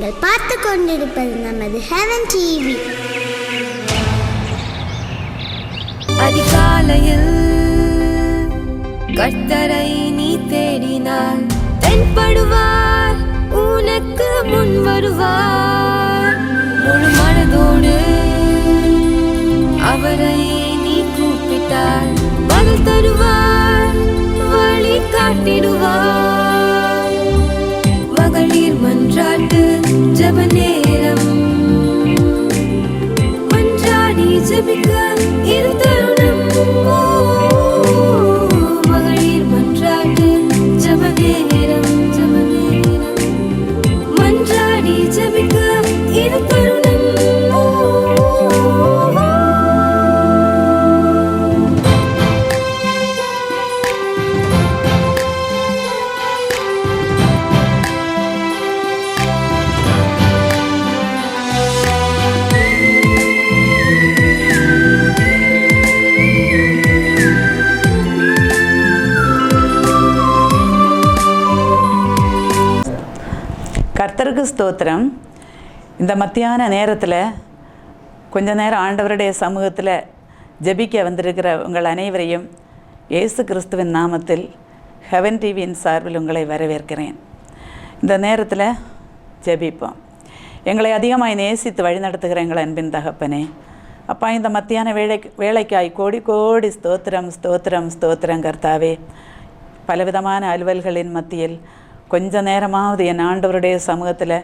நீங்கள் பார்த்து கொண்டிருப்பது நமது ஹெவன் டிவி. அதிகாலையில் கர்த்தரை நீ தேடினார், தென்படுவார், உனக்கு முன் வருவார். முழு மனதோடு அவரை நீ கூப்பிட்டார், பதில் தருவார், வழி காட்டிடுவார். மகளிர் மன்றாட்டு ஜெப நேரம், மன்றாடி ஜெபிக்க இது தருணம். மகளிர் மன்றாட்டு ஜெப நேரம், மன்றாடி ஜெபிக்க இது தருணம். கர்த்தருக்கு ஸ்தோத்திரம். இந்த மத்தியான நேரத்தில் கொஞ்ச நேரம் ஆண்டவருடைய சமூகத்தில் ஜெபிக்க வந்திருக்கிற உங்கள் அனைவரையும் இயேசு கிறிஸ்துவின் நாமத்தில் ஹெவன் டிவியின் சார்பில் உங்களை வரவேற்கிறேன். இந்த நேரத்தில் ஜெபிப்போம். எங்களை அதிகமாய் நேசித்து வழிநடத்துகிற எங்கள் அன்பின் தகப்பனே, அப்பா, இந்த மத்தியான வேலைக்காய் கோடி கோடி ஸ்தோத்திரம் ஸ்தோத்திரம் ஸ்தோத்திரம். கர்த்தாவே, பலவிதமான அலுவல்களின் மத்தியில் கொஞ்ச நேரமாவது என் ஆண்டவருடைய சமூகத்தில்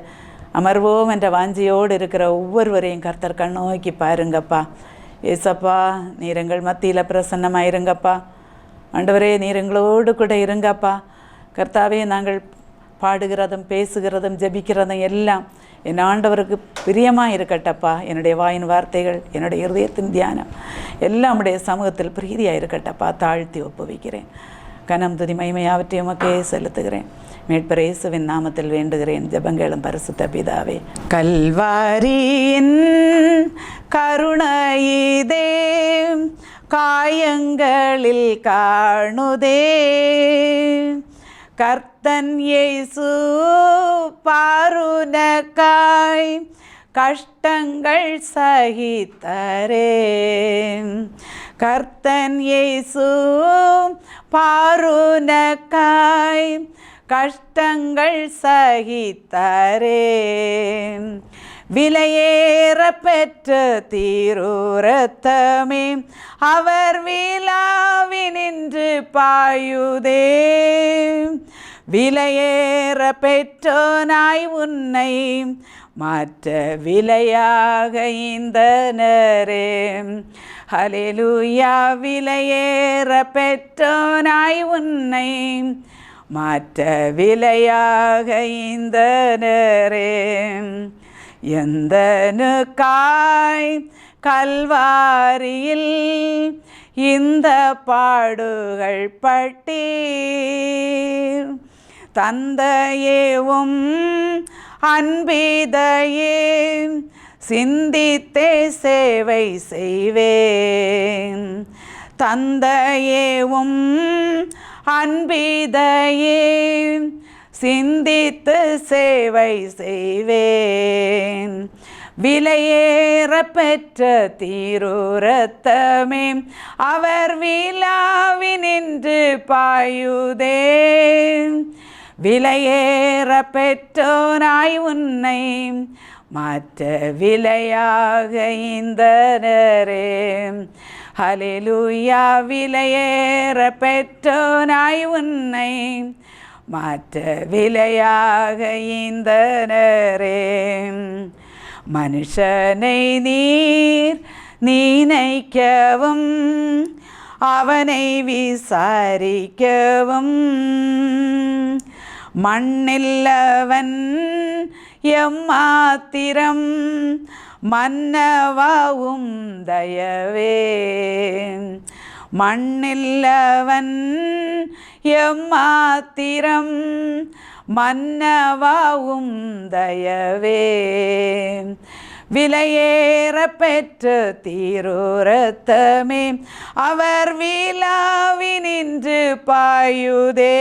அமர்வோம் என்ற வாஞ்சியோடு இருக்கிற ஒவ்வொருவரையும் கர்த்தர் கண்ணோக்கி பாருங்கப்பா. ஏசப்பா, நீர் எங்கள் மத்தியில் பிரசன்னமாக இருங்கப்பா. ஆண்டவரே, நீர் எங்களோடு கூட இருங்கப்பா. கர்த்தாவே, நாங்கள் பாடுகிறதும் பேசுகிறதும் ஜெபிக்கிறதும் எல்லாம் என் ஆண்டவருக்கு பிரியமாக இருக்கட்டப்பா. என்னுடைய வாயின் வார்த்தைகள், என்னுடைய இருதயத்தின் தியானம் எல்லாம் உடைய சமூகத்தில் பிரீதியாக இருக்கட்டப்பா. தாழ்த்தி ஒப்புவிக்கிறேன். கனம் துதி மகிமையாவற்றையும் உமக்கே செலுத்துகிறேன். மீட்பர் இயேசுவின் நாமத்தில் வேண்டுகிறேன். ஜெபங்களும் பரிசுத்த பிதாவே. கல்வாரியின் கருணையிதே காயங்களில் காணுதே, கர்த்தன் இயேசு பாருனக்காய் கஷ்டங்கள் சகித்தரே. கர்த்தன் இயேசு பாருனக்காய் கஷ்டங்கள் சகித்தரே. விலையேற பெற்ற தீருரத்தமே அவர் விழாவினின்று பாயுதே. விலையேற பெற்றோனாய் உன்னை மாற்ற விலையாக இந்தனரே. ஹல்லேலூயா. விலையேற பெற்றோனாய் உன்னை மாற்ற விலையாக இந்தனரே. எந்தனுக்காய் கல்வாரியில் இந்த பாடுகள் பட்டீர், தந்தையேவும் அன்பிதையே சிந்தித்தே சேவை செய்வேன். தந்தையேவும் அன்பிதையே சிந்தித்து சேவை செய்வேன். விலையேற பெற்ற தீருரத்தமே அவர் விழாவினின்று பாயுதே. விலையேற பெற்றோனாய் உன்னை மாற்ற விலையாக இந்தனரே. ஹல்லேலூயா. விலையேற பெற்றோனாய் உன்னை மாற்ற விலையாக இந்தனரே. மனுஷனை நீர் நினைக்கவும் அவனை விசாரிக்கவும் மண்ணில்லவன் எம்மாத்திரம் மன்னவாவும் தயவே. மண்ணில்லவன் எம்மாத்திரம் மன்னவாவும் தயவே. விலையேற பெற்ற தீருரத்தமே அவர் விழாவினின்று பாயுதே.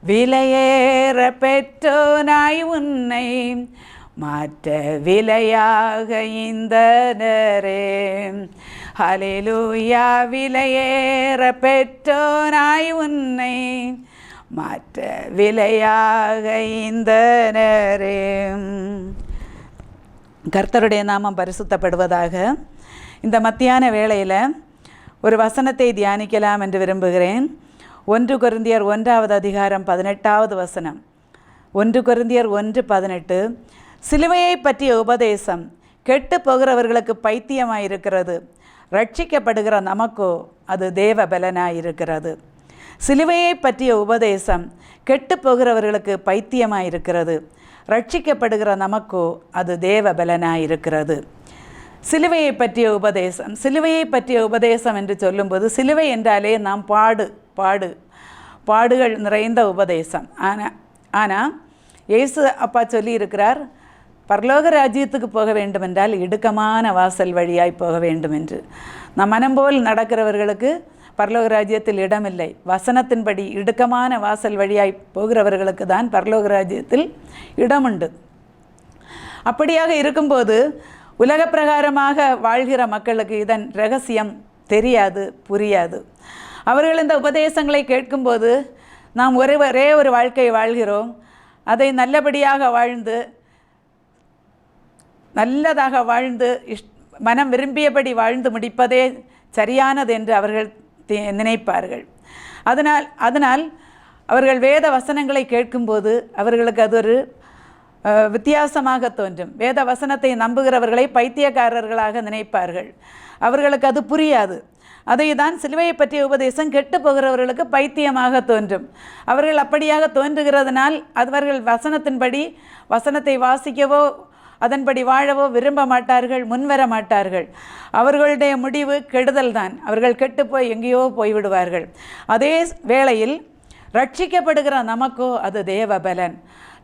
விலையேற பெற்றோனாய் உன்னை மாற்ற விலையாக ஈந்தனரே. ஹல்லேலூயா. விலையேற பெற்றோனாய் உன்னை மாற்ற விலையாக ஈந்தனரே. கர்த்தருடைய நாமம் பரிசுத்தப்படுவதாக. இந்த மத்தியான வேளையில் ஒரு வசனத்தை தியானிக்கலாம் என்று விரும்புகிறேன். 1 கொரிந்தியர் 1வது அதிகாரம் 18வது வசனம். 1 கொரிந்தியர் 1:18. சிலுவையை பற்றிய உபதேசம் கெட்டு போகிறவர்களுக்கு பைத்தியமாயிருக்கிறது, ரட்சிக்கப்படுகிற நமக்கோ அது தேவ பலனாயிருக்கிறது. சிலுவையை பற்றிய உபதேசம் கெட்டு போகிறவர்களுக்கு பைத்தியமாயிருக்கிறது, ரட்சிக்கப்படுகிற நமக்கோ அது தேவ பலனாயிருக்கிறது. சிலுவையை பற்றிய உபதேசம். சிலுவையை பற்றிய உபதேசம் என்று சொல்லும்போது, சிலுவை என்றாலே நாம் பாடுகள் நிறைந்த உபதேசம். ஆனால் இயேசு அப்பா சொல்லியிருக்கிறார், பரலோக ராஜ்யத்துக்கு போக வேண்டுமென்றால் இடுக்கமான வாசல் வழியாய் போக வேண்டும் என்று. நம் மனம் போல் நடக்கிறவர்களுக்கு பரலோக ராஜ்யத்தில் இடமில்லை. வசனத்தின்படி இடுக்கமான வாசல் வழியாய் போகிறவர்களுக்கு தான் பரலோக ராஜ்யத்தில் இடமுண்டு. அப்படியாக இருக்கும்போது உலக பிரகாரமாக வாழ்கிற மக்களுக்கு இதன் ரகசியம் தெரியாது, புரியாது. அவர்கள் இந்த உபதேசங்களை கேட்கும்போது, நாம் ஒரே ஒரு வாழ்க்கை வாழ்கிறோம், அதை நல்லபடியாக நல்லதாக வாழ்ந்து மனம் விரும்பியபடி வாழ்ந்து முடிப்பதே சரியானது என்று அவர்கள் நினைப்பார்கள். அதனால் அவர்கள் வேத வசனங்களை கேட்கும்போது அவர்களுக்கு அது ஒரு வித்தியாசமாக தோன்றும். வேத வசனத்தை நம்புகிறவர்களை பைத்தியக்காரர்களாக நினைப்பார்கள். அவர்களுக்கு அது புரியாது. அதை தான் சிலுவையை பற்றிய உபதேசம் கெட்டு போகிறவர்களுக்கு பைத்தியமாக தோன்றும். அவர்கள் அப்படியாக தோன்றுகிறதுனால் அவர்கள் வசனத்தை வாசிக்கவோ அதன்படி வாழவோ விரும்ப மாட்டார்கள், முன்வர மாட்டார்கள். அவர்களுடைய முடிவு கெடுதல் தான். அவர்கள் கெட்டு போய் எங்கேயோ போய்விடுவார்கள். அதே வேளையில் ரட்சிக்கப்படுகிற நமக்கோ அது தேவ பலன்.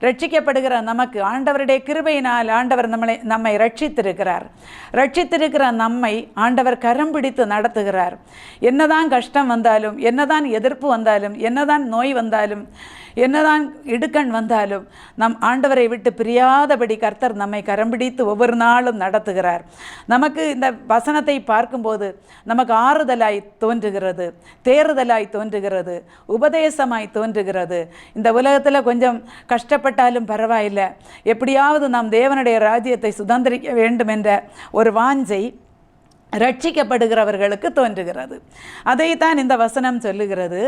ரட்சிக்கப்படுகிற நமக்கு ஆண்டவருடைய கிருபையினால் ஆண்டவர் நம்மை ரட்சித்திருக்கிற நம்மை ஆண்டவர் கரம் பிடித்து நடத்துகிறார். என்னதான் கஷ்டம் வந்தாலும், என்னதான் எதிர்ப்பு வந்தாலும், என்னதான் நோய் வந்தாலும், என்னதான் இடுக்கண் வந்தாலும், நம் ஆண்டவரை விட்டு பிரியாதபடி கர்த்தர் நம்மை கரம் பிடித்து ஒவ்வொரு நாளும் நடத்துகிறார். நமக்கு இந்த வசனத்தை பார்க்கும்போது நமக்கு ஆறுதலாய் தோன்றுகிறது, தேறுதலாய் தோன்றுகிறது, உபதேசமாய் தோன்றுகிறது. இந்த உலகத்தில் கொஞ்சம் கஷ்டப்பட்டாலும் பரவாயில்லை, எப்படியாவது நாம் தேவனுடைய ராஜ்யத்தை சுதந்திரிக்க வேண்டும் என்ற ஒரு வாஞ்சை ரட்சிக்கப்படுகிறவர்களுக்கு தோன்றுகிறது. அதைத்தான் இந்த வசனம் சொல்லுகிறது.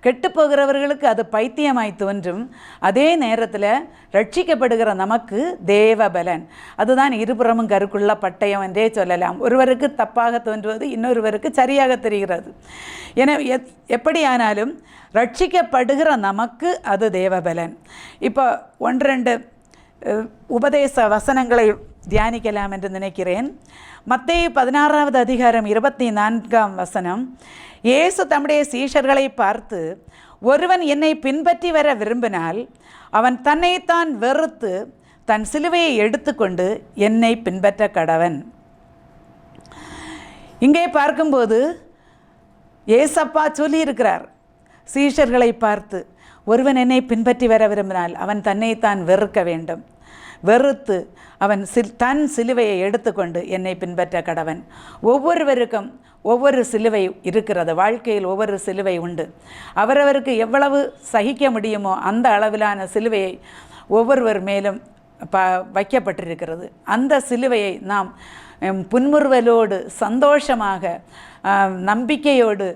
கெட்டுப்போகிறவர்களுக்கு அது பைத்தியமாய் தோன்றும். அதே நேரத்தில் ரட்சிக்கப்படுகிற நமக்கு தேவ பலன். அதுதான் இருபுறமும் கருக்குள்ள பட்டயம் என்றே சொல்லலாம். ஒருவருக்கு தப்பாக தோன்றுவது இன்னொருவருக்கு சரியாக தெரிகிறது. எனவே எப்படியானாலும் ரட்சிக்கப்படுகிற நமக்கு அது தேவ பலன். இப்போ 1-2 உபதேச வசனங்களை தியானிக்கலாம் என்று நினைக்கிறேன். மத்தேயு 16வது அதிகாரம் 24ஆம் வசனம். இயேசு தம்முடைய சீஷர்களை பார்த்து, ஒருவன் என்னை பின்பற்றி வர விரும்பினால் அவன் தன்னைத்தான் வெறுத்து தன் சிலுவையை எடுத்துக்கொண்டு என்னை பின்பற்ற கடவன். இங்கே பார்க்கும்போது ஏசப்பா சொல்லியிருக்கிறார் சீஷர்களை பார்த்து, ஒருவன் என்னை பின்பற்றி வர விரும்பினால் அவன் தன்னைத்தான் வெறுக்க வேண்டும், வெறுத்து அவன் தன் சிலுவையை எடுத்துக்கொண்டு என்னை பின்பற்ற கடவன். ஒவ்வொருவருக்கும் ஒவ்வொரு சிலுவை இருக்கிறது. வாழ்க்கையில் ஒவ்வொரு சிலுவை உண்டு. அவரவருக்கு எவ்வளவு சகிக்க முடியுமோ அந்த அளவிலான சிலுவையை ஒவ்வொருவர் மேலும் வைக்கப்பட்டிருக்கிறது. அந்த சிலுவையை நாம் புன்முறுவலோடு சந்தோஷமாக நம்பிக்கையோடு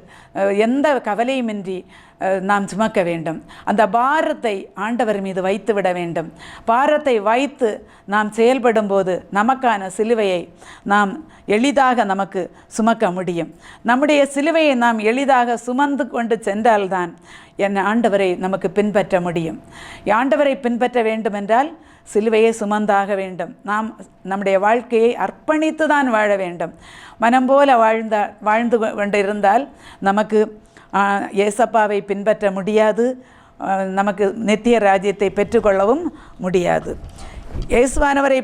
எந்த கவலையுமின்றி நாம் சுமக்க வேண்டும். அந்த பாரத்தை ஆண்டவர் மீது வைத்து விட வேண்டும். பாரத்தை வைத்து நாம் செயல்படும் போது நமக்கான சிலுவையை நாம் எளிதாக நமக்கு சுமக்க முடியும். நம்முடைய சிலுவையை நாம் எளிதாக சுமந்து கொண்டு சென்றால்தான் ஆண்டவரை நமக்கு பின்பற்ற முடியும். ஆண்டவரை பின்பற்ற வேண்டுமென்றால் சிலுவையை சுமந்தாக வேண்டும். நாம் நம்முடைய வாழ்க்கையை அர்ப்பணித்து தான் வாழ வேண்டும். மனம் போல வாழ்ந்து கொண்டிருந்தால் நமக்கு ஏசப்பாவை பின்பற்ற முடியாது, நமக்கு நித்திய ராஜ்யத்தை பெற்றுக்கொள்ளவும் முடியாது. இயேசுவானவரை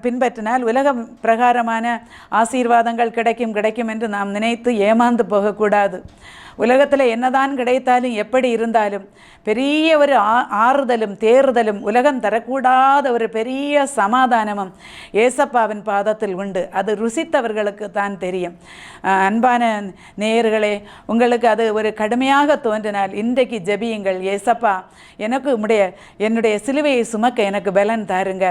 பின்பற்றினால் உலக பிரகாரமான ஆசீர்வாதங்கள் கிடைக்கும் என்று நாம் நினைத்து ஏமாந்து போகக்கூடாது. உலகத்தில் என்னதான் கிடைத்தாலும் எப்படி இருந்தாலும் பெரிய ஒரு ஆறுதலும் தேறுதலும் உலகம் தரக்கூடாத ஒரு பெரிய சமாதானமும் ஏசப்பாவின் பாதத்தில் உண்டு. அது ருசித்தவர்களுக்கு தான் தெரியும். அன்பான நேயர்களே, உங்களுக்கு அது ஒரு கடுமையாக தோன்றினால் இன்றைக்கு ஜெபியுங்கள். ஏசப்பா, எனக்கு என்னுடைய சிலுவையை சுமக்க எனக்கு பலன் தாருங்க,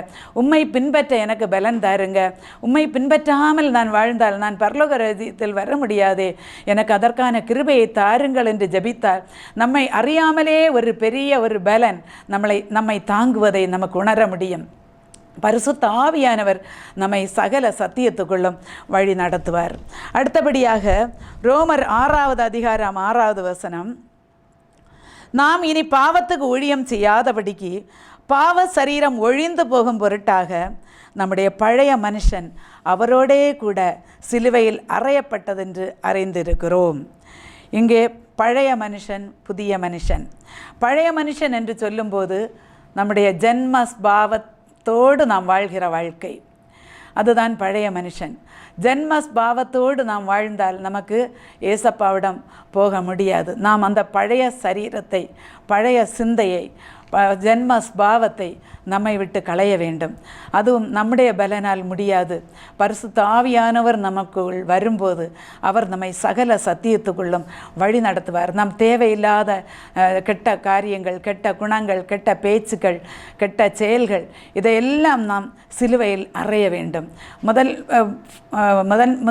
உம்மை பின்பற்ற எனக்கு பலன் தாருங்க, உம்மை பின்பற்றாமல் நான் வாழ்ந்தால் நான் பரலோக ராஜ்யத்தில் வர முடியாதே, எனக்கு அதற்கான கிருபையை தாருங்கள் என்று ஜெபித்தால் நம்மை அறியாமலே ஒரு பெரிய ஒரு பலன் நம்மை தாங்குவதை நமக்கு உணர முடியும். பரிசுத்த ஆவியானவர் நம்மை சகல சத்தியத்துக்குள்ளும் வழி நடத்துவார். அடுத்தபடியாக ரோமர் 6வது அதிகாரம் 6வது வசனம், நாம் இனி பாவத்துக்கு ஊழியம் செய்யாதபடிக்கு பாவ சரீரம் ஒழிந்து போகும் பொருட்டாக நம்முடைய பழைய மனுஷன் அவரோடே கூட சிலுவையில் அறையப்பட்டதென்று அறிந்திருக்கிறோம். இங்கே பழைய மனுஷன், புதிய மனுஷன். பழைய மனுஷன் என்று சொல்லும்போது நம்முடைய ஜென்ம ஸ்பாவத்தோடு நாம் வாழ்கிற வாழ்க்கை, அதுதான் பழைய மனுஷன். ஜென்ம ஸ்பாவத்தோடு நாம் வாழ்ந்தால் நமக்கு ஏசப்பாவிடம் போக முடியாது. நாம் அந்த பழைய சரீரத்தை, பழைய சிந்தையை, ஜென்ம ஸ்பாவத்தை நம்மை விட்டு களைய வேண்டும். அதுவும் நம்முடைய பலனால் முடியாது. பரிசுத்த ஆவியானவர் நமக்குள் வரும்போது அவர் நம்மை சகல சத்தியத்துக்குள்ளும் வழி நடத்துவார். நம் தேவையில்லாத கெட்ட காரியங்கள், கெட்ட குணங்கள், கெட்ட பேச்சுக்கள், கெட்ட செயல்கள், இதையெல்லாம் நாம் சிலுவையில் அறைய வேண்டும்.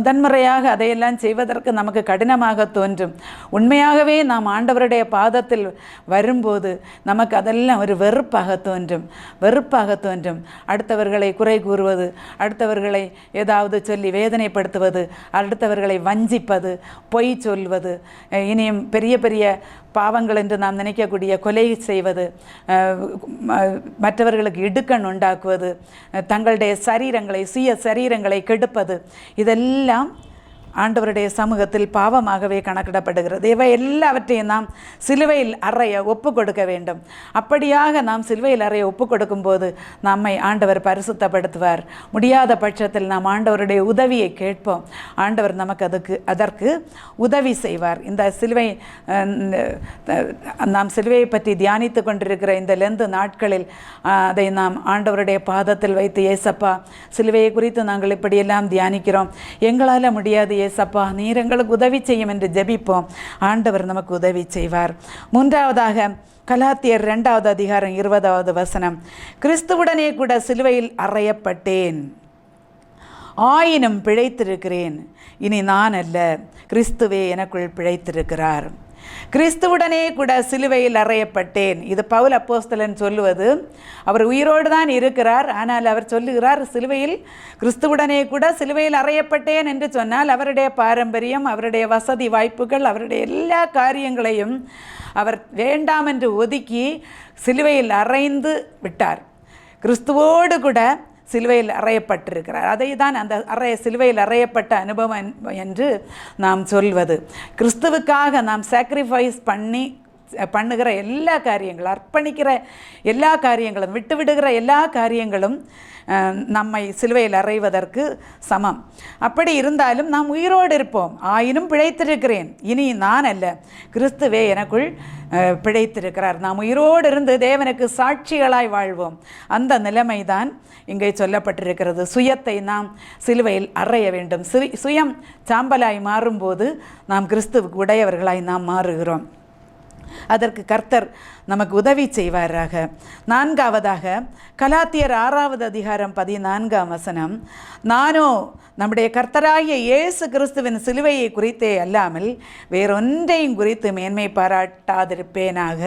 முதன்முறையாக அதையெல்லாம் செய்வதற்கு நமக்கு கடினமாக தோன்றும். உண்மையாகவே நாம் ஆண்டவருடைய பாதத்தில் வரும்போது நமக்கு அதெல்லாம் ஒரு வெறுப்பாக தோன்றும். அடுத்தவர்களை குறை கூறுவது, அடுத்தவர்களை ஏதாவது சொல்லி வேதனைப்படுத்துவது, அடுத்தவர்களை வஞ்சிப்பது, பொய் சொல்வது, இனியும் பெரிய பெரிய பாவங்கள் என்று நாம் நினைக்கக்கூடிய கொலை செய்வது, மற்றவர்களுக்கு இடுக்கண் உண்டாக்குவது, தங்களுடைய சுய சரீரங்களை கெடுப்பது, இதெல்லாம் ஆண்டவருடைய சமூகத்தில் பாவமாகவே கணக்கிடப்படுகிறது. இவை எல்லாவற்றையும் நாம் சிலுவையில் அறைய ஒப்பு கொடுக்க வேண்டும். அப்படியாக நாம் சிலுவையில் அறைய ஒப்பு கொடுக்கும்போது நம்மை ஆண்டவர் பரிசுத்தப்படுத்துவார். முடியாத பட்சத்தில் நாம் ஆண்டவருடைய உதவியை கேட்போம். ஆண்டவர் நமக்கு அதற்கு உதவி செய்வார். இந்த நாம் சிலுவையை பற்றி தியானித்து கொண்டிருக்கிற இந்த லெந்து நாட்களில் அதை நாம் ஆண்டவருடைய பாதத்தில் வைத்து, ஏசப்பா, சிலுவையை குறித்து நாங்கள் இப்படியெல்லாம் தியானிக்கிறோம், எங்களால் முடியாது ஏசப்பா, நீர் எங்களுக்கு உதவி செய்யும் என்று ஜெபிப்போம். ஆண்டவர் நமக்கு உதவி செய்வார். 3வதாக கலாத்தியர் 2வது அதிகாரம் 20வது வசனம், கிறிஸ்துவுடனே கூட சிலுவையில் அறையப்பட்டேன், ஆயினும் பிழைத்திருக்கிறேன், இனி நான் அல்ல, கிறிஸ்துவே எனக்குள் பிழைத்திருக்கிறார். கிறிஸ்துவுடனே கூட சிலுவையில் அறையப்பட்டேன். இது பவுல் அப்போஸ்தலன் சொல்லுவது. அவர் உயிரோடு தான் இருக்கிறார். ஆனால் அவர் சொல்லுகிறார், சிலுவையில் கிறிஸ்துவுடனே கூட சிலுவையில் அறையப்பட்டேன் என்று சொன்னால் அவருடைய பாரம்பரியம், அவருடைய வசதி வாய்ப்புகள், அவருடைய எல்லா காரியங்களையும் அவர் வேண்டாம் என்று ஒதுக்கி சிலுவையில் அறைந்து விட்டார். கிறிஸ்துவோடு கூட சிலுவையில் அறையப்பட்டிருக்கிறார். அதை தான் அந்த சிலுவையில் அறையப்பட்ட அனுபவம் என்று நாம் சொல்வது. கிறிஸ்துவுக்காக நாம் சாக்ரிஃபைஸ் பண்ணுகிற எல்லா காரியங்களும், அர்ப்பணிக்கிற எல்லா காரியங்களும், விட்டுவிடுகிற எல்லா காரியங்களும் நம்மை சிலுவையில் அறைவதற்கு சமம். அப்படி இருந்தாலும் நாம் உயிரோடு இருப்போம். ஆயினும் பிழைத்திருக்கிறேன், இனி நான் அல்ல, கிறிஸ்துவே எனக்குள் பிழைத்திருக்கிறார். நாம் உயிரோடு இருந்து தேவனுக்கு சாட்சிகளாய் வாழ்வோம். அந்த நிலைமை தான் இங்கே சொல்லப்பட்டிருக்கிறது. சுயத்தை நாம் சிலுவையில் அறைய வேண்டும். சுயம் சாம்பலாய் மாறும்போது நாம் கிறிஸ்துவுக்கு உடையவர்களாய் நாம் மாறுகிறோம். அதற்கு கர்த்தர் நமக்கு உதவி செய்வாராக. 4வதாக கலாத்தியர் 6வது அதிகாரம் 14ஆம் வசனம், நானோ நம்முடைய கர்த்தராகிய இயேசு கிறிஸ்துவின் சிலுவையை குறித்தே அல்லாமல் வேறொன்றையும் குறித்து மேன்மை பாராட்டாதிருப்பேனாக.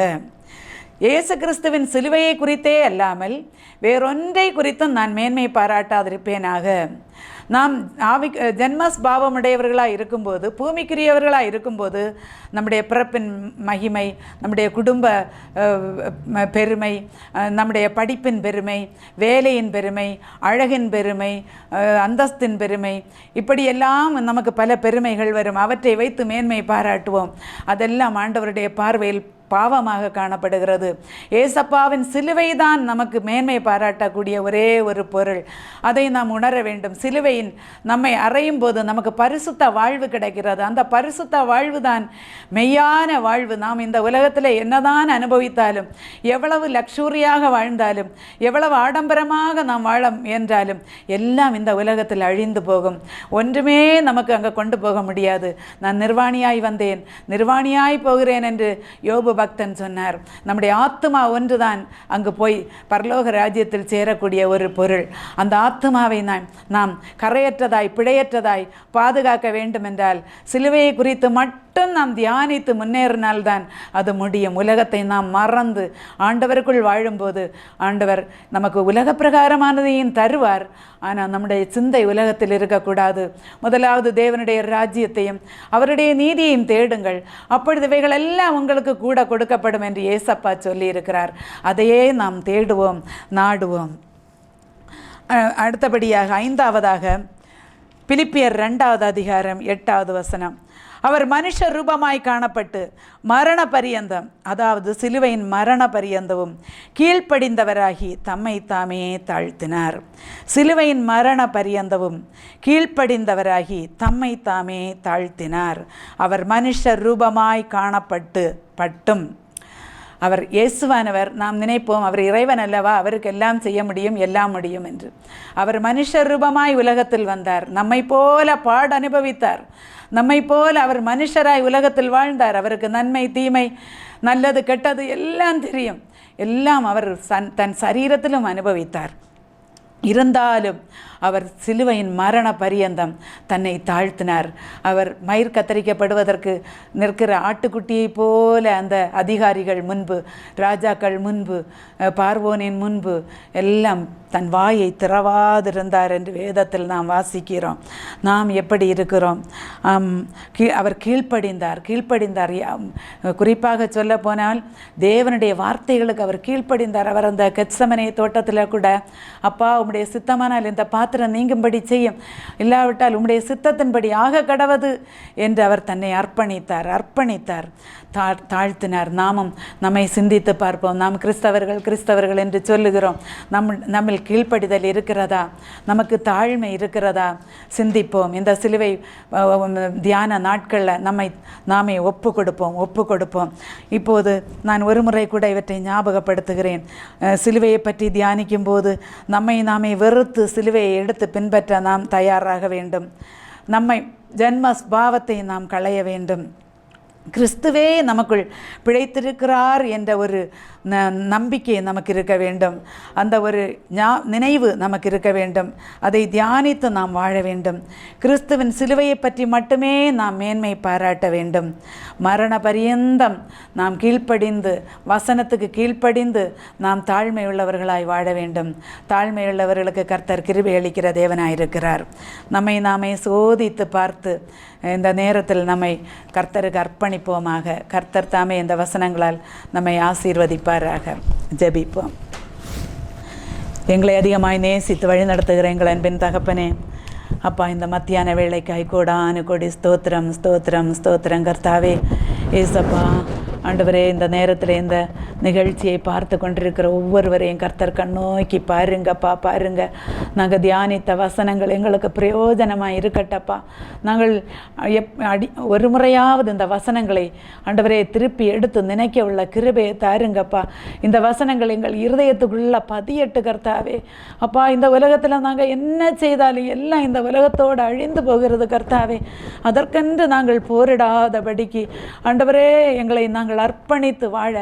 இயேசு கிறிஸ்துவின் சிலுவையை குறித்தே அல்லாமல் வேறொன்றை குறித்தும் நான் மேன்மை பாராட்டாதிருப்பேனாக. நாம் ஜென்மஸ்பாவமுடையவர்களாக இருக்கும்போது, பூமிக்குரியவர்களாக இருக்கும்போது நம்முடைய பிறப்பின் மகிமை, நம்முடைய குடும்ப பெருமை, நம்முடைய படிப்பின் பெருமை, வேலையின் பெருமை, அழகின் பெருமை, அந்தஸ்தின் பெருமை, இப்படியெல்லாம் நமக்கு பல பெருமைகள் வரும். அவற்றை வைத்து மேன்மை பாராட்டுவோம். அதெல்லாம் ஆண்டவருடைய பார்வையில் பாவமாக காணப்படுகிறது. ஏசப்பாவின் சிலுவை தான் நமக்கு மேன்மை பாராட்டக்கூடிய ஒரே ஒரு பொருள். அதை நாம் உணர வேண்டும். சிலுவையின் நம்மை அறையும் போது நமக்கு பரிசுத்த வாழ்வு கிடைக்கிறது. அந்த பரிசுத்த வாழ்வு தான் மெய்யான வாழ்வு. நாம் இந்த உலகத்தில் என்னதான் அனுபவித்தாலும், எவ்வளவு லக்ஸூரியாக வாழ்ந்தாலும், எவ்வளவு ஆடம்பரமாக நாம் வாழ என்றாலும் எல்லாம் இந்த உலகத்தில் அழிந்து போகும். ஒன்றுமே நமக்கு அங்கே கொண்டு போக முடியாது. நான் நிர்வாணியாய் வந்தேன், நிர்வாணியாய் போகிறேன் என்று யோபு பக்தன் சொன்னார். நம்முடைய ஆத்மா ஒன்றுதான் அங்கு போய் பரலோக ராஜ்யத்தில் சேரக்கூடிய ஒரு பொருள். அந்த ஆத்மாவை நாம் கரையற்றதாய் பிழையற்றதாய் பாதுகாக்க வேண்டும் என்றால் சிலுவையை குறித்து மட்டும் நாம் தியானித்து முன்னேறினால்தான் அது முடியும். உலகத்தை நாம் மறந்து ஆண்டவருக்குள் வாழும்போது ஆண்டவர் நமக்கு உலக பிரகாரமானதையும் தருவார். ஆனால் நம்முடைய சிந்தை உலகத்தில் இருக்கக்கூடாது. முதலாவது தேவனுடைய ராஜ்யத்தையும் அவருடைய நீதியையும் தேடுங்கள், அப்பொழுது இவைகள் எல்லாம் உங்களுக்கு கூட கொடுக்கப்படும் என்று ஏசப்பா சொல்லியிருக்கிறார். அதையே நாம் தேடுவோம், நாடுவோம். அடுத்தபடியாக 5ஆவதாக பிலிப்பியர் 2வது அதிகாரம் 8வது வசனம். அவர் மனுஷ ரூபமாய் காணப்பட்டு மரண பரியந்தம், அதாவது சிலுவையின் மரண பரியந்தவும் கீழ்ப்படிந்தவராகி தம்மை தாமே தாழ்த்தினார். சிலுவையின் மரண பரியந்தவும் கீழ்ப்படிந்தவராகி தம்மை தாமே தாழ்த்தினார். அவர் மனுஷ ரூபமாய் பட்டும் அவர் இயேசுவானவர். நாம் நினைப்போம் அவர் இறைவன் அல்லவா, அவருக்கு எல்லாம் செய்ய முடியும், எல்லாம் முடியும் என்று. அவர் மனுஷ ரூபமாய் உலகத்தில் வந்தார், நம்மை போல பாடு அனுபவித்தார், நம்மை போல அவர் மனுஷராய் உலகத்தில் வாழ்ந்தார். அவருக்கு நன்மை தீமை நல்லது கெட்டது எல்லாம் தெரியும். எல்லாம் அவர் தன் சரீரத்திலும் அனுபவித்தார். இருந்தாலும் அவர் சிலுவையின் மரண பரியந்தம் தன்னை தாழ்த்தினார். அவர் மயிர் கத்தரிக்கப்படுவதற்கு நிற்கிற ஆட்டுக்குட்டியை போல அந்த அதிகாரிகள் முன்பு, ராஜாக்கள் முன்பு, பார்வோனின் முன்பு எல்லாம் தன் வாயை திறவாதிருந்தார் என்று வேதத்தில் நாம் வாசிக்கிறோம். நாம் எப்படி இருக்கிறோம்? அவர் கீழ்ப்படிந்தார். குறிப்பாக சொல்ல போனால் தேவனுடைய வார்த்தைகளுக்கு அவர் கீழ்ப்படிந்தார். அவர் அந்த கெத்சமனே தோட்டத்தில் கூட, அப்பா உம்முடைய சித்தமானால் இந்த பாத்திரம் நீங்கும்படி செய்யும், இல்லாவிட்டால் உம்முடைய சித்தத்தின்படி ஆக கடவது என்று அவர் தன்னை அர்ப்பணித்தார், தாழ்த்தினார். நாமும் நம்மை சிந்தித்து பார்ப்போம். நாம் கிறிஸ்தவர்கள் என்று சொல்லுகிறோம். நம்மில் கீழ்ப்படிதல் இருக்கிறதா? நமக்கு தாழ்மை இருக்கிறதா? சிந்திப்போம். இந்த சிலுவை தியான நாட்களில் நாமே ஒப்பு கொடுப்போம். இப்போது நான் ஒரு முறை கூட இவற்றை ஞாபகப்படுத்துகிறேன். சிலுவையை பற்றி தியானிக்கும் போது நம்மை நாமே வெறுத்து சிலுவையை எடுத்து பின்பற்ற நாம் தயாராக வேண்டும். நம்மை ஜென்ம பாவத்தை நாம் களைய வேண்டும். கிறிஸ்துவே நமக்குள் பிழைத்திருக்கிறார் என்ற ஒரு நம்பிக்கை நமக்கு இருக்க வேண்டும். அந்த ஒரு நினைவு நமக்கு இருக்க வேண்டும். அதை தியானித்து நாம் வாழ வேண்டும். கிறிஸ்துவின் சிலுவையை பற்றி மட்டுமே நாம் மேன்மை பாராட்ட வேண்டும். மரண பரியந்தம் நாம் கீழ்ப்படிந்து, வசனத்துக்கு கீழ்ப்படிந்து நாம் தாழ்மை உள்ளவர்களாய் வாழ வேண்டும். தாழ்மை உள்ளவர்களுக்கு கர்த்தர் கிருபை அளிக்கிற தேவனாயிருக்கிறார். நம்மை நாமே சோதித்து பார்த்து இந்த நேரத்தில் நம்மை கர்த்தருக்கு அர்ப்பணிப்போமாக. கர்த்தர் தாமே இந்த வசனங்களால் நம்மை ஆசீர்வதிப்பாராக. ஜெபிப்போம். எங்களை அதிகமாய் நேசித்து வழி நடத்துகிற எங்கள் அன்பின் தகப்பனே, அப்பா, இந்த மத்தியான வேளைக்காய் கோடானு கோடி ஸ்தோத்திரம் கர்த்தாவே. ஏசப்பா ஆண்டவரே, இந்த நேரத்தில் இந்த நிகழ்ச்சியை பார்த்து கொண்டிருக்கிற ஒவ்வொருவரையும் கர்த்தர் கண்ணோக்கி பாருங்க. நாங்கள் தியானித்த வசனங்கள் எங்களுக்கு பிரயோஜனமாக இருக்கட்டப்பா. நாங்கள் ஒரு முறையாவது இந்த வசனங்களை ஆண்டவரே திருப்பி எடுத்து நினைக்க உள்ள கிருபையை தாருங்கப்பா. இந்த வசனங்கள் எங்கள் இருதயத்துக்குள்ள பதியட்டு கர்த்தாவே. அப்பா, இந்த உலகத்தில் நாங்கள் என்ன செய்தாலும் எல்லாம் இந்த உலகத்தோடு அழிந்து போகிறது கர்த்தாவே. அதற்கென்று நாங்கள் போரிடாதபடிக்கு ஆண்டவரே எங்களை நாங்கள் அர்ப்பணித்து வாழ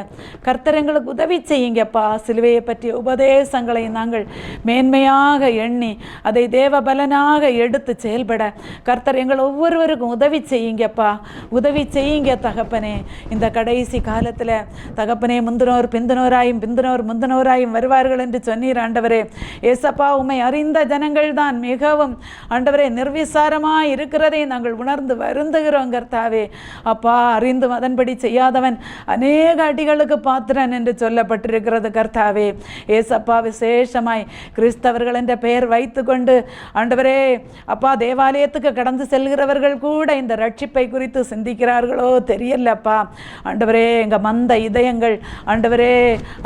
கர்த்தர் எங்களுக்கு உதவி செய்யுங்கப்பா. சிலுவையை பற்றிய உபதேசங்களை நாங்கள் மேன்மையாக எண்ணி அதை தேவ பலனாக எடுத்து செயல்பட கர்த்தர் எங்கள் ஒவ்வொருவருக்கும் உதவி செய்யுங்கப்பா. உதவி செய்யுங்க தகப்பனே. இந்த கடைசி காலத்தில் தகப்பனே, முந்தினோர் முந்தினோராயும் வருவார்கள் என்று சொன்னீர் ஆண்டவரே. ஏசப்பா, உம்மை அறிந்த ஜனங்கள் தான் மிகவும் ஆண்டவரே நிர்விசாரமாய் இருக்கிறதை நாங்கள் உணர்ந்து வருந்துகிறோம் கர்த்தாவே. அப்பா, அறிந்தும் அதன்படி செய்யாதவன் அநேக அடிகளுக்கு பாத்திரம் புத்திரன் என்று சொல்லப்பட்டிருக்கிறது கர்த்தாவே. ஏசப்பா, விசேஷமாய் கிறிஸ்தவர்கள் என்ற பெயர் வைத்து கொண்டு ஆண்டவரே அப்பா தேவாலயத்துக்கு கடந்து செல்கிறவர்கள் கூட இந்த ரட்சிப்பை குறித்து சிந்திக்கிறார்களோ தெரியலப்பா. ஆண்டவரே, எங்கள் மந்த இதயங்கள் ஆண்டவரே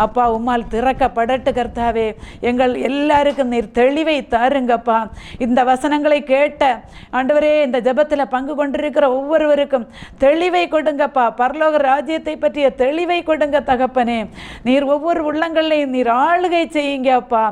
அப்பா உம்மால் திறக்கப்படட்டு கர்த்தாவே. எங்கள் எல்லாருக்கும் நீர் தெளிவை தாருங்கப்பா. இந்த வசனங்களை கேட்ட ஆண்டவரே இந்த ஜெபத்தில் பங்கு கொண்டிருக்கிற ஒவ்வொருவருக்கும் தெளிவை கொடுங்கப்பா. பரலோக ராஜ்யத்தை பற்றிய தெளிவை கொடுங்க தகப்பனே. நீர் ஒவ்வொரு உள்ளங்களையும் நீர் ஆளுகை செய்யுங்கப்பா.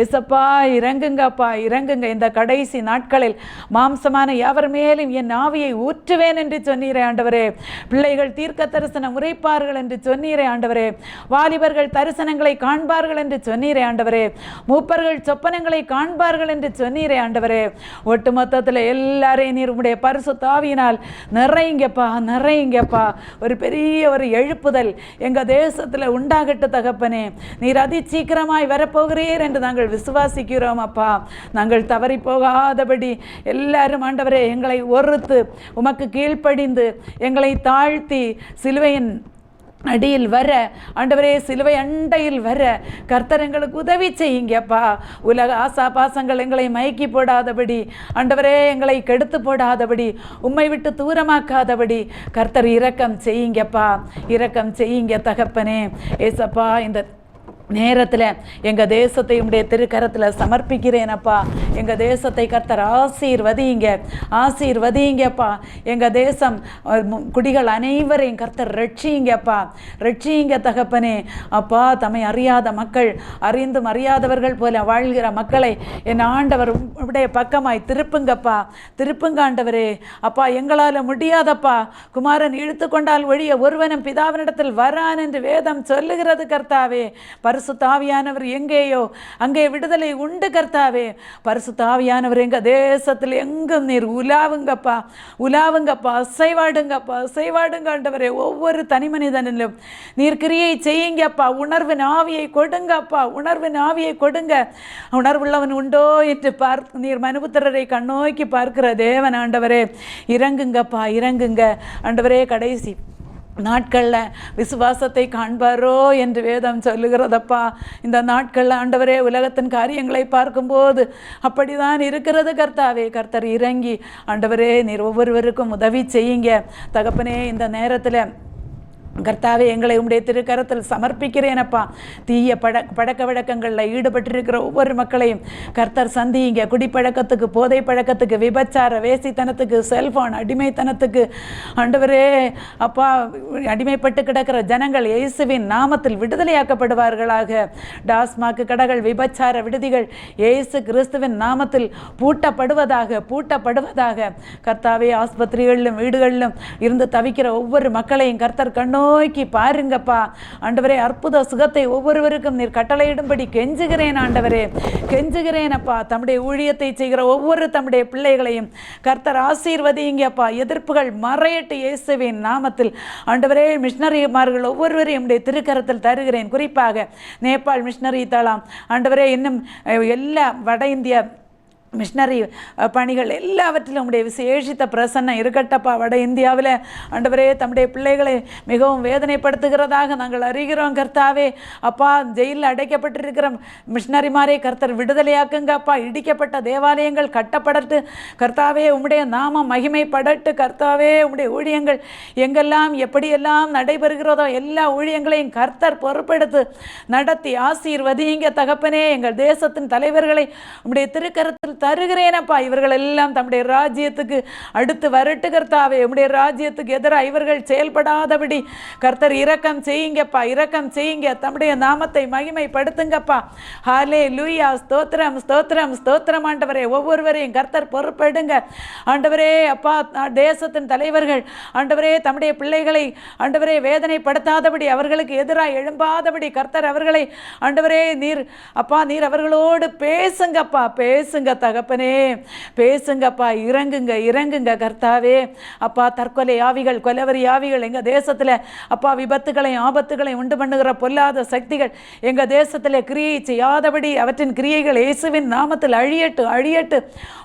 ஏசப்பா, இறங்குங்கப்பா, இறங்குங்க. இந்த கடைசி நாட்களில் மாம்சமான யாவர் மேலும் என் ஆவியை ஊற்றுவேன் என்று சொன்னீரே ஆண்டவரே. பிள்ளைகள் தீர்க்க தரிசனம் உரைப்பார்கள் என்று சொன்னீரே ஆண்டவரே. வாலிபர்கள் தரிசனங்களை காண்பார்கள் என்று சொன்னீரே ஆண்டவரே. மூப்பர்கள் சொப்பனங்களை காண்பார்கள் என்று சொன்னீரே ஆண்டவரே. ஒட்டு மொத்தத்தில் எல்லாரையும் நீர் உம்முடைய பரிசுத்த ஆவியினால் நிறையுங்கப்பா, நிறையுங்கப்பா. ஒரு பெரிய ஒரு எழுப்புதல் எங்கள் தேசத்தில் உண்டாகட்டு தகப்பனே. நீர் அதி சீக்கிரமாய் வரப்போகிறீர் என்று நாங்கள் விசுவாசிக்கிறோம் அப்பா. நாங்கள் தவறி போகாதபடி எல்லாரும் ஆண்டவரே எங்களை ஒருத்து உமக்கு கீழ்ப்படிந்து எங்களை தாழ்த்தி சிலுவையின் அடியில் வர ஆண்டவரே, சிலுவை அண்டையில் வர கர்த்தர் எங்களுக்கு உதவி செய்யுங்கப்பா. உலக ஆசா பாசங்கள் எங்களை மயக்கி போடாதபடி ஆண்டவரே, எங்களை கெடுத்து போடாதபடி, உம்மை விட்டு தூரமாக்காதபடி கர்த்தர் இரக்கம் செய்யுங்கப்பா, இரக்கம் செய்யுங்க தகப்பனே. ஏசப்பா, இந்த நேரத்தில் எங்கள் தேசத்தை உடைய திருக்கரத்தில் சமர்ப்பிக்கிறேனப்பா. எங்கள் தேசத்தை கர்த்தர் ஆசீர்வதிங்க, ஆசீர்வதிங்கப்பா. எங்கள் தேசம் குடிகள் அனைவரையும் கர்த்தர் ரட்சிங்கப்பா, ரட்சிங்க தகப்பனே. அப்பா, தம்மை அறியாத மக்கள் அறிந்தும் அறியாதவர்கள் போல வாழ்கிற மக்களை என் ஆண்டவர் உடைய பக்கமாய் திருப்புங்கப்பா, திருப்புங்க ஆண்டவரே. அப்பா, எங்களால் முடியாதப்பா. குமாரன் இழுத்து கொண்டால் ஒழிய ஒருவனும் பிதாவினிடத்தில் வரான் என்று வேதம் சொல்லுகிறது கர்த்தாவே. பரிசுத்த ஆவியானவர் எங்கேயோ அங்கே விடுதலை உண்டு கர்த்தாவே. பரிசுத்த ஆவியானவர் எங்க தேசத்தில் எங்கும் நீர் உலாவுங்கப்பா, உலாவுங்கப்பா, அசைவாடுங்கப்பா, அசைவாடுங்க ஆண்டவரே. ஒவ்வொரு தனி மனிதனிலும் நீர் கிரியை செய்யுங்கப்பா. உணர்வின் ஆவியை கொடுங்கப்பா, உணர்வின் ஆவியை கொடுங்க. உணர்வுள்ளவன் உண்டோ என்று நீர் மனுபுத்திரரை கண்ணோக்கி பார்க்கிற தேவன் ஆண்டவரே. இறங்குங்கப்பா, இறங்குங்க ஆண்டவரே. கடைசி நாட்களில் விசுவாசத்தை காண்பாரோ என்று வேதம் சொல்லுகிறதப்பா. இந்த நாட்களில் ஆண்டவரே உலகத்தின் காரியங்களை பார்க்கும்போது அப்படிதான் இருக்கிறது கர்த்தாவே. கர்த்தர் இறங்கி ஆண்டவரே நீர் ஒவ்வொருவருக்கும் உதவி செய்யுங்க தகப்பனே. இந்த நேரத்தில் கர்த்தாவே எங்களை உம்முடைய திருக்கரத்தில் சமர்ப்பிக்கிறேனப்பா. தீய பழக்க வழக்கங்களில் ஈடுபட்டிருக்கிற ஒவ்வொரு மக்களையும் கர்த்தர் சந்திங்க. குடிப்பழக்கத்துக்கு, போதை பழக்கத்துக்கு, விபச்சார வேசித்தனத்துக்கு, செல்போன் அடிமைத்தனத்துக்கு ஆண்டவரே அப்பா அடிமைப்பட்டு கிடக்கிற ஜனங்கள் இயேசுவின் நாமத்தில் விடுதலையாக்கப்படுவார்களாக. டாஸ்மாக்கு கடைகள், விபச்சார விடுதிகள் இயேசு கிறிஸ்துவின் நாமத்தில் பூட்டப்படுவதாக, பூட்டப்படுவதாக. கர்த்தாவே, ஆஸ்பத்திரிகளிலும் வீடுகளிலும் இருந்து தவிக்கிற ஒவ்வொரு மக்களையும் கர்த்தர் நோக்கி பாருங்கப்பா ஆண்டவரே. அற்புத சுகத்தை ஒவ்வொருவருக்கும் நீர் கட்டளையிடும்படி கெஞ்சுகிறேன் ஆண்டவரே, கெஞ்சுகிறேன் அப்பா. தம்முடைய ஊழியத்தை செய்கிற ஒவ்வொரு தம்முடைய பிள்ளைகளையும் கர்த்தர் ஆசீர்வதிங்கப்பா. எதிர்ப்புகள் மறையட்டு இயேசுவின் நாமத்தில் ஆண்டவரே. மிஷனரிமார்கள் ஒவ்வொருவரையும் உடைய திருக்கரத்தில் தருகிறேன். குறிப்பாக நேபாள் மிஷனரி தளம் ஆண்டவரே, இன்னும் எல்லா வட இந்திய மிஷனரி பணிகள் எல்லாவற்றிலும் உடைய விசேஷித்த பிரசன்னம் இருக்கட்டப்பா. வட இந்தியாவில் ஆண்டவரே தம்முடைய பிள்ளைகளை மிகவும் வேதனைப்படுத்துகிறதாக நாங்கள் அறிகிறோம் கர்த்தாவே. அப்பா, ஜெயிலில் அடைக்கப்பட்டிருக்கிற மிஷனரிமாரே கர்த்தர் விடுதலையாக்குங்கப்பா. இடிக்கப்பட்ட தேவாலயங்கள் கட்டப்படட்டு கர்த்தாவே. உம்முடைய நாமம் மகிமைப்படட்டு கர்த்தாவே. உம்முடைய ஊழியங்கள் எங்கெல்லாம் எப்படியெல்லாம் நடைபெறுகிறதோ எல்லா ஊழியங்களையும் கர்த்தர் பொறுப்பெடுத்து நடத்தி ஆசீர்வதிங்க தகப்பனே. எங்கள் தேசத்தின் தலைவர்களை உம்முடைய திருக்கரத்தில் தருகிறேனப்பா. இவர்கள் எல்லாம் தம்முடைய ராஜ்யத்துக்கு அடுத்து வரட்டு கர்த்தாவே. உம்முடைய ராஜ்யத்துக்கு எதிராக இவர்கள் செயல்படாதபடி கர்த்தர் இரக்கம் செய்யுங்கப்பா, இரக்கம் செய்யுங்க. தம்முடைய நாமத்தை மகிமைப்படுத்துங்கப்பா. ஹல்லேலூயா. ஸ்தோத்திரம், ஸ்தோத்திரம், ஸ்தோத்திரம் ஆண்டவரே. ஒவ்வொருவரையும் கர்த்தர் பொறுப்பெடுங்க ஆண்டவரே. அப்பா, தேசத்தின் தலைவர்கள் ஆண்டவரே தம்முடைய பிள்ளைகளை ஆண்டவரே வேதனைப்படுத்தாதபடி, அவர்களுக்கு எதிராக எழும்பாதபடி கர்த்தர் அவர்களை ஆண்டவரே நீர் அப்பா நீர் அவர்களோடு பேசுங்கப்பா, பேசுங்க தகப்பனே. பேசுங்கப்பா, இறங்குங்க இறங்குங்க கர்த்தாவே. அப்பா, தற்கொலை ஆவிகள், கொலவரி ஆவிகள் எங்கள் தேசத்தில் அப்பா, விபத்துகளையும் ஆபத்துகளையும் உண்டு பண்ணுகிற பொல்லாத சக்திகள் எங்கள் தேசத்தில் கிரியை செய்யாதபடி அவற்றின் கிரியைகள் இயேசுவின் நாமத்தில் அழியட்டு அழியட்டு.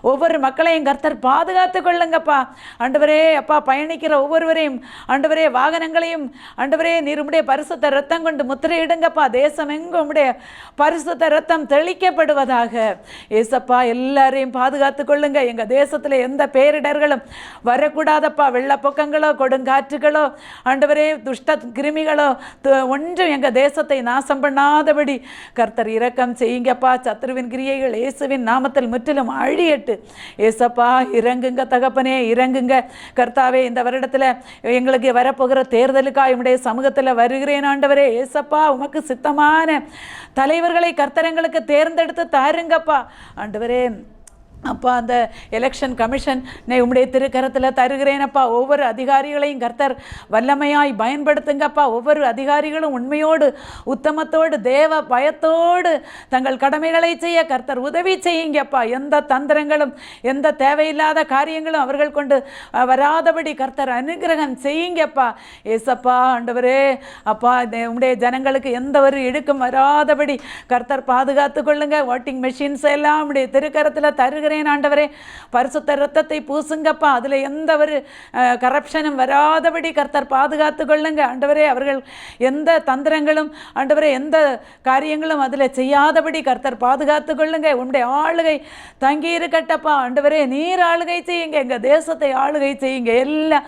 ஒவ்வொரு மக்களையும் கர்த்தர் பாதுகாத்து கொள்ளுங்கப்பா ஆண்டவரே. அப்பா, பயணிக்கிற ஒவ்வொருவரையும் ஆண்டவரே, வாகனங்களையும் ஆண்டவரே நீர் உம்முடைய பரிசுத்த ரத்தம் கொண்டு முத்திரையிடுங்கப்பா. தேசம் எங்கும் உம்முடைய பரிசுத்த ரத்தம் தெளிக்கப்படுவதாக. ஏசப்பா, எல்லாரையும் பாதுகாத்து கொள்ளுங்க. எங்கள் தேசத்தில் எந்த பேரிடர்களும் வரக்கூடாதப்பா. வெள்ளப்பொக்கங்களோ கொடுங்காற்றுகளோ ஆண்டவரே துஷ்ட கிருமிகளோ ஒன்றும் எங்கள் தேசத்தை நாசம் பண்ணாதபடி கர்த்தர் இரக்கம் செய்யுங்கப்பா. சத்ருவின் கிரியைகள் இயேசுவின் நாமத்தில் முற்றிலும் அழியட்டு. ஏசப்பா, இறங்குங்க தகப்பனே, இறங்குங்க கர்த்தாவே. இந்த வருடத்தில் எங்களுக்கு வரப்போகிற தேர்தலுக்காக உம்முடைய சமூகத்தில் வருகிறேன் ஆண்டவரே. ஏசப்பா, உமக்கு சித்தமான தலைவர்களை கர்த்தரங்களுக்கு தேர்ந்தெடுத்து தாருங்கப்பா ஆண்டவரே. அப்பா, அந்த எலெக்ஷன் கமிஷன் உம்முடைய திருக்கரத்தில் தருகிறேனப்பா. ஒவ்வொரு அதிகாரிகளையும் கர்த்தர் வல்லமையாய் பயன்படுத்துங்கப்பா. ஒவ்வொரு அதிகாரிகளும் உண்மையோடு உத்தமத்தோடு தேவ பயத்தோடு தங்கள் கடமைகளை செய்ய கர்த்தர் உதவி செய்யுங்கப்பா. எந்த தந்திரங்களும் எந்த தேவையில்லாத காரியங்களும் அவர்கள் கொண்டு வராதபடி கர்த்தர் அனுகிரகம் செய்யுங்கப்பா. ஏசப்பா ஆண்டவரே, அப்பா, உம்முடைய ஜனங்களுக்கு எந்த ஒரு இடுக்கும் வராதபடி கர்த்தர் பாதுகாத்து கொள்ளுங்க. வாட்டிங் மெஷின்ஸ் எல்லாம் உம்முடைய திருக்கரத்தில் தருகிறேன் ஆண்டவரே. பரிசுத்த ரத்தத்தை பூசுங்கப்பா. அதில் எந்த ஒரு கரப்ஷனும் வராதபடி கர்த்தர் பாதுகாத்து கொள்ளுங்க ஆண்டவரே. அவர்கள் எந்த தந்திரங்களும் ஆண்டவரே எந்த காரியங்களும் அதில் செய்யாதபடி கர்த்தர் பாதுகாத்து கொள்ளுங்க. உங்களுடைய ஆளுகை தங்கி இருக்கட்டப்பா ஆண்டவரே. நீர் ஆளுகை செய்யுங்க, எங்கள் தேசத்தை ஆளுகை செய்யுங்க. எல்லா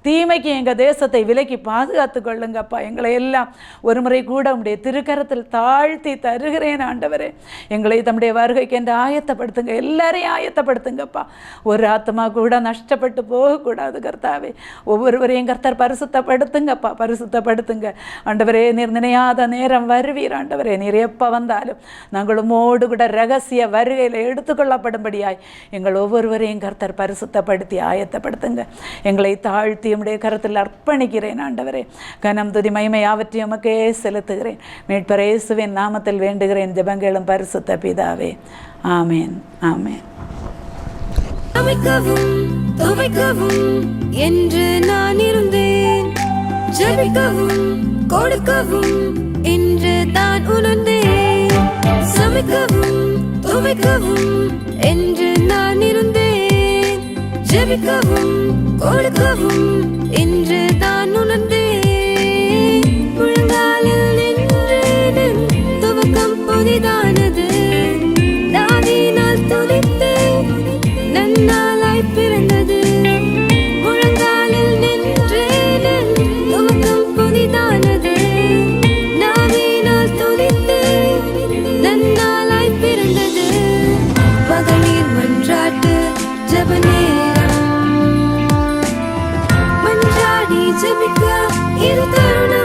தீமைக்கு எங்கள் தேசத்தை விலக்கி பாதுகாத்து கொள்ளுங்கப்பா. எங்களை எல்லாம் ஒரு முறை கூட உம்முடைய திருக்கரத்தில் தாழ்த்தி தருகிறேன் ஆண்டவரே. எங்களை தம்முடைய வருகைக்கு என்று ஆயத்தப்படுத்துங்க, எல்லாரையும் ஆயத்தப்படுத்துங்கப்பா. ஒரு ஆத்மா கூட நஷ்டப்பட்டு போகக்கூடாது கர்த்தாவே. ஒவ்வொருவரையும் கர்த்தர் பரிசுத்தப்படுத்துங்கப்பா, பரிசுத்தப்படுத்துங்க ஆண்டவரே. நீர் நினையாத நேரம் வருவீர் ஆண்டவரே. நீர் எப்போ வந்தாலும் நாங்கள் உம்மோடு கூட ரகசிய வருகையில் எடுத்துக்கொள்ளப்படும்படியாய் எங்கள் ஒவ்வொருவரையும் கர்த்தர் பரிசுத்தப்படுத்தி ஆயத்தப்படுத்துங்க. எங்களை தாழ்த்தி உம்முடைய கரத்தில் அர்ப்பணிக்கிறேன் ஆண்டவரே. கனம் துதி மகிமை யாவற்றையும் உமக்கே செலுத்துகிறேன். மீட்பர் இயேசுவின் நாமத்தில் வேண்டுகிறேன் ஜெபங்களும் பரிசுத்த பிதாவே. ஆமேன் ஆமேன். அமைக்கவும் துவைக்கவும் என்று நான் இருந்தேன். ஜெபிக்கவும் கொடுக்கவும் என்று தான் உணர்ந்தேன். சமைக்கவும் துவைக்கவும் என்று நான் இருந்தேன். ஜெபிக்கவும் கொடுக்கவும் என்று தான் உணர்ந்தேன். முழங்காலில் நின்றேன், துவக்கம் புதிதானது. தாவீதினால் துதித்தேன், நன்னாளாய் பிறந்தது. முழங்காலில் நின்றேன், துவக்கம் புதிதானது. தாவீதினால் துதித்தேன், நன்னாளாய் பிறந்தது. மகளிர் மன்றாட்டு ஜெப நேரம், மன்றாடி ஜெபிக்க இது தருணம்.